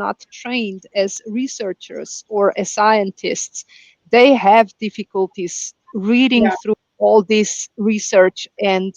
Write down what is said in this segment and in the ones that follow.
not trained as researchers or as scientists, they have difficulties reading Yeah. through all this research and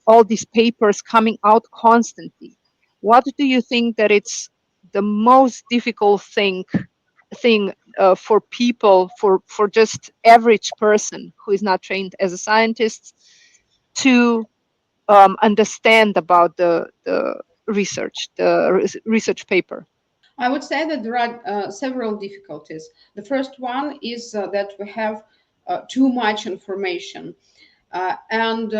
all these papers coming out constantly. What do you think that it's the most difficult thing for people, for just average person who is not trained as a scientist to understand about the research, the research paper? I would say that there are several difficulties. The first one is that we have too much information. And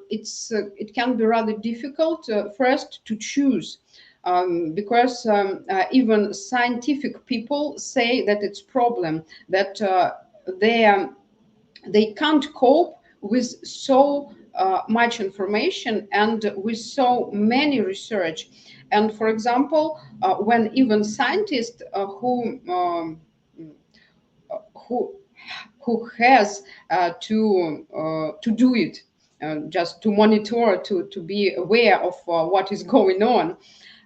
it can be rather difficult first to choose, because even scientific people say that it's problem that they they can't cope with so much information and with so many research. And for example, when even scientists who has to do it, just to monitor, to be aware of what is going on.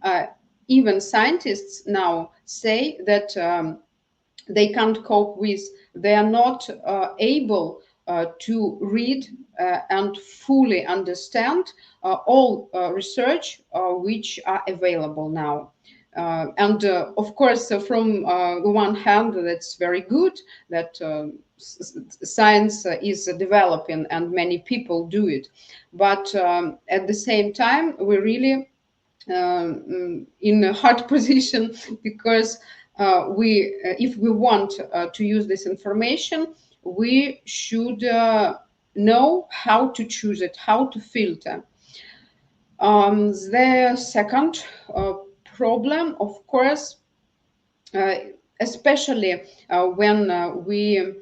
Uh, Even scientists now say that they can't cope with, they are not able to read and fully understand all research which are available now. And of course, from the one hand, that's very good that science is developing and many people do it. But at the same time, we really in a hard position because if we want to use this information, we should know how to choose it, how to filter. The second problem, of course, uh, especially when we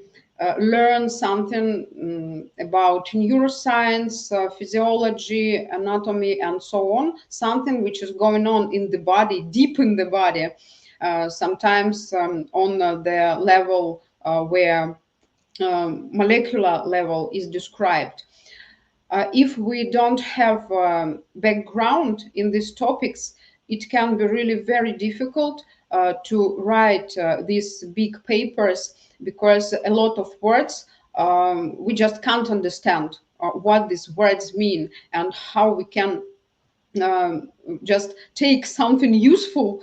learn something about neuroscience, physiology, anatomy, and so on, something which is going on in the body, deep in the body, sometimes on the level where molecular level is described. If we don't have background in these topics, it can be really very difficult to write these big papers because a lot of words we just can't understand what these words mean and how we can um, just take something useful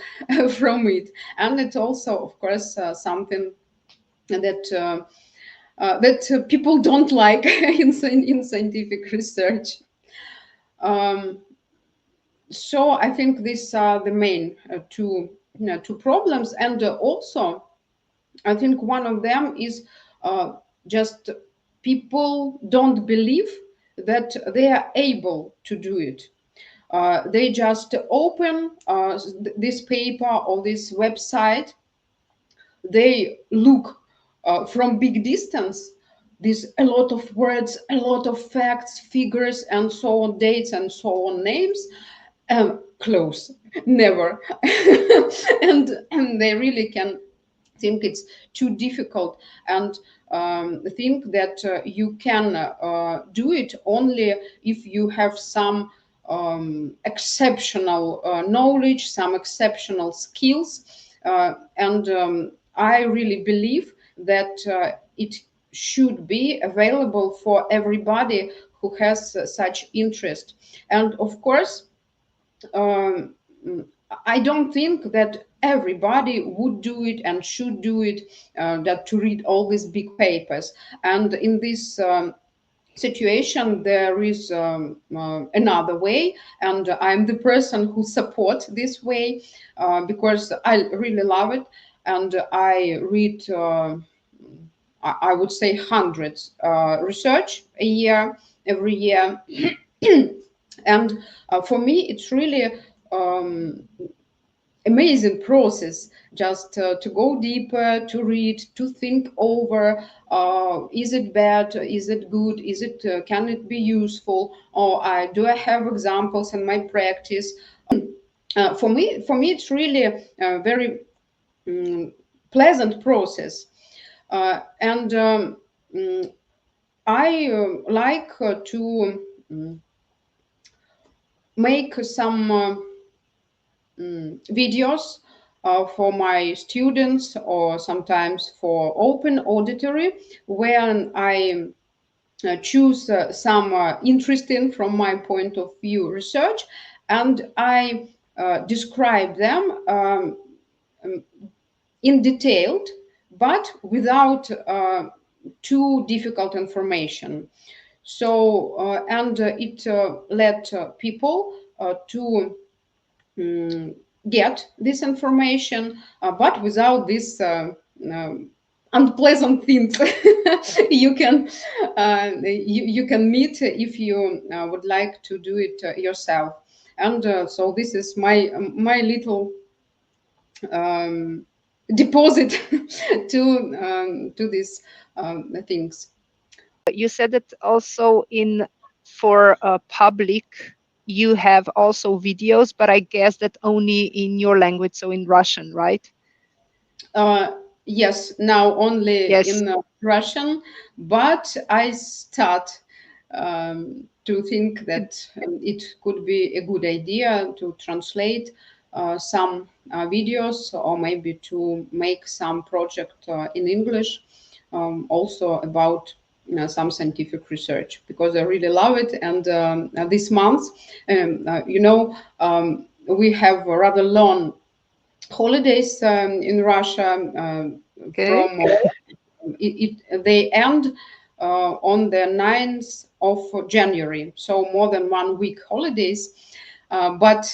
from it. And it's also, of course, something that people don't like in scientific research. Um, so I think these are the main two problems, and also I think one of them is just people don't believe that they are able to do it. They just open this paper or this website, they look from big distance. There's a lot of words, a lot of facts, figures, and so on, dates, and so on, names. Close, never. And they really can think it's too difficult and think that you can do it only if you have some exceptional knowledge, some exceptional skills. And I really believe that it should be available for everybody who has such interest. And of course, um, I don't think that everybody would do it and should do it, that to read all these big papers. And in this situation, there is another way, and I'm the person who supports this way because I really love it, and I read. I would say hundreds research a year, every year, and for me, it's really amazing process just to go deeper, to read, to think over, is it bad, is it good, is it can it be useful, or do I have examples in my practice. For me it's really a very pleasant process, and mm, I like to make some videos for my students, or sometimes for open auditory, when I choose some interesting from my point of view research, and I describe them in detailed, but without too difficult information. So and it let people to get this information, but without this unpleasant things you can you can meet if you would like to do it yourself. And so this is my little um, deposit to these things. You said that also in for public you have also videos, but I guess that only in your language, so in Russian, right? Uh, yes, now only Yes. in Russian, but I start to think that it could be a good idea to translate some videos, or maybe to make some project in English, also about some scientific research, because I really love it. And this month, we have a rather long holidays in Russia, Okay. from they end on the 9th of January, so more than 1 week holidays. But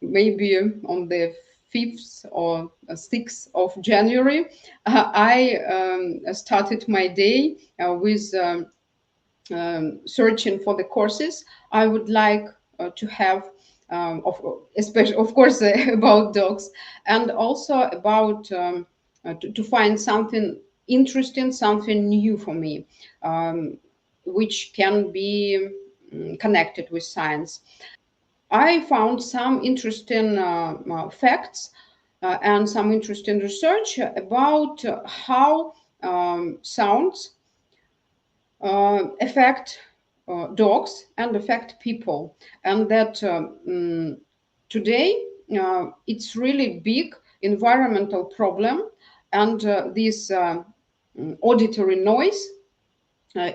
maybe on the 5th or 6th of January, I started my day with searching for the courses I would like to have, especially, of course, about dogs, and also about to find something interesting, something new for me, um, which can be connected with science. I found some interesting facts and some interesting research about how sounds affect dogs and affect people, and that today it's really big environmental problem, and this auditory noise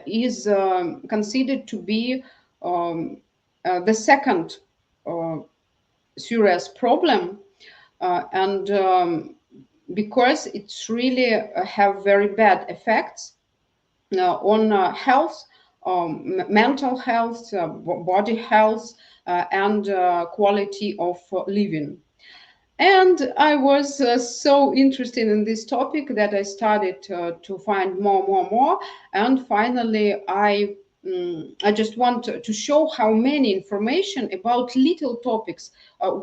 is considered to be um, the second uh, serious problem, and because it's really have very bad effects on health, mental health, body health, and quality of living. And I was so interested in this topic that I started to find more. And finally, I just want to show how many information about little topics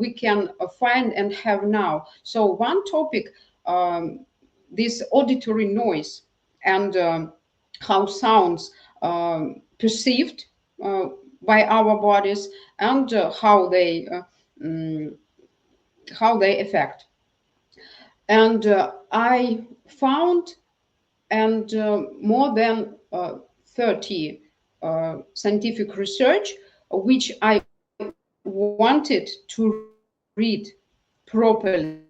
we can find and have now. So one topic, um, this auditory noise, and how sounds perceived by our bodies, and how they affect. And I found, and more than 30 scientific research which I wanted to read properly. Some books,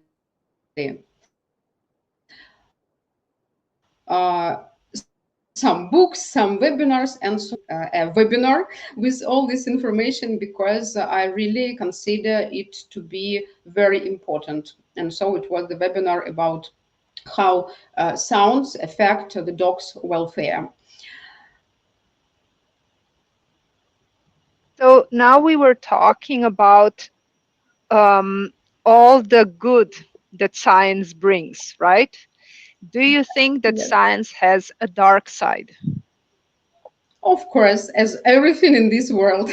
some webinars, and so a webinar with all this information, because I really consider it to be very important. And so it was the webinar about how sounds affect the dog's welfare. So now we were talking about um, all the good that science brings, right? Do you think that Yes. science has a dark side? Of course, as everything in this world.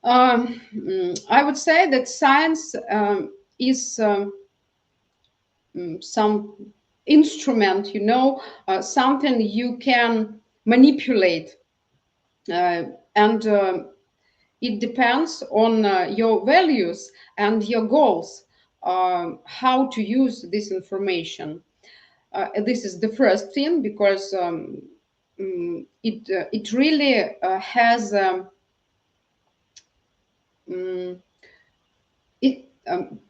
I would say that science is some instrument, something you can manipulate, and it depends on your values and your goals, how to use this information. This is the first thing, because it really has mm, it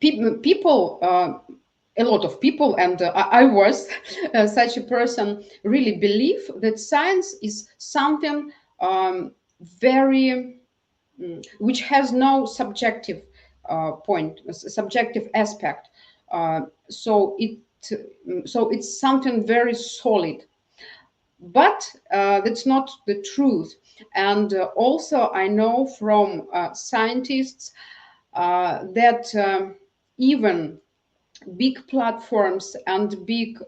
people, a lot of people, and I was such a person, really believe that science is something very which has no subjective subjective aspect. So it's something very solid, but that's not the truth. And also, I know from scientists that even big platforms and big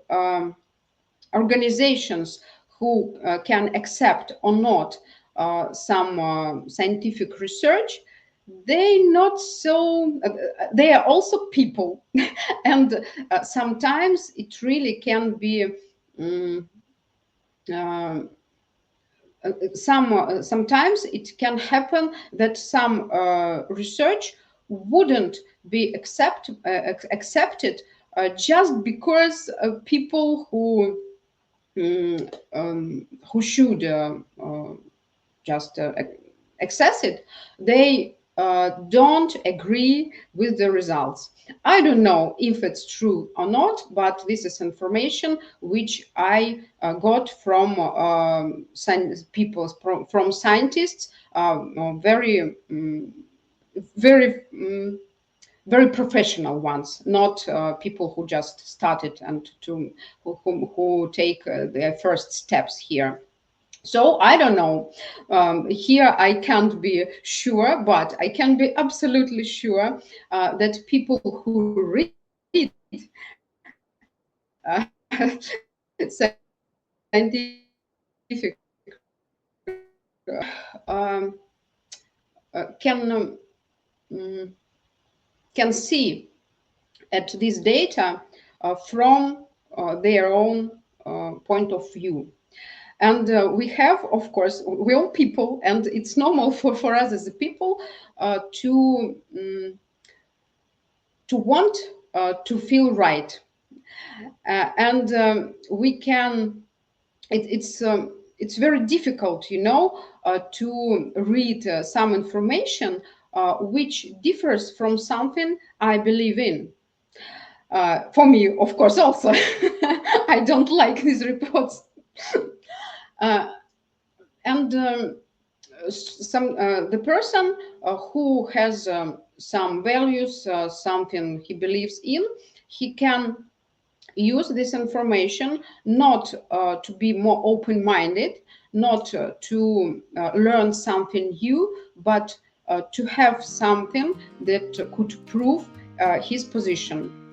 organizations who can accept or not some scientific research, they not so they are also people. And sometimes it really can be um, uh, sometimes it can happen that some research wouldn't be accepted just because people who should just access it, they don't agree with the results. I don't know if it's true or not, but this is information which I got from people, from scientists, very, very, very professional ones, not people who just started and who take their first steps here. So I don't know. Here I can't be sure, but I can be absolutely sure that people who read scientific can can see at this data from their own point of view. And we have, of course, we're all people, and it's normal for us as a people to want to feel right. And we can, it's very difficult, to read some information which differs from something I believe in. For me, of course, also. I don't like these reports. uh, and some the person who has some values, something he believes in, he can use this information not to be more open-minded, not to learn something new, but to have something that could prove his position.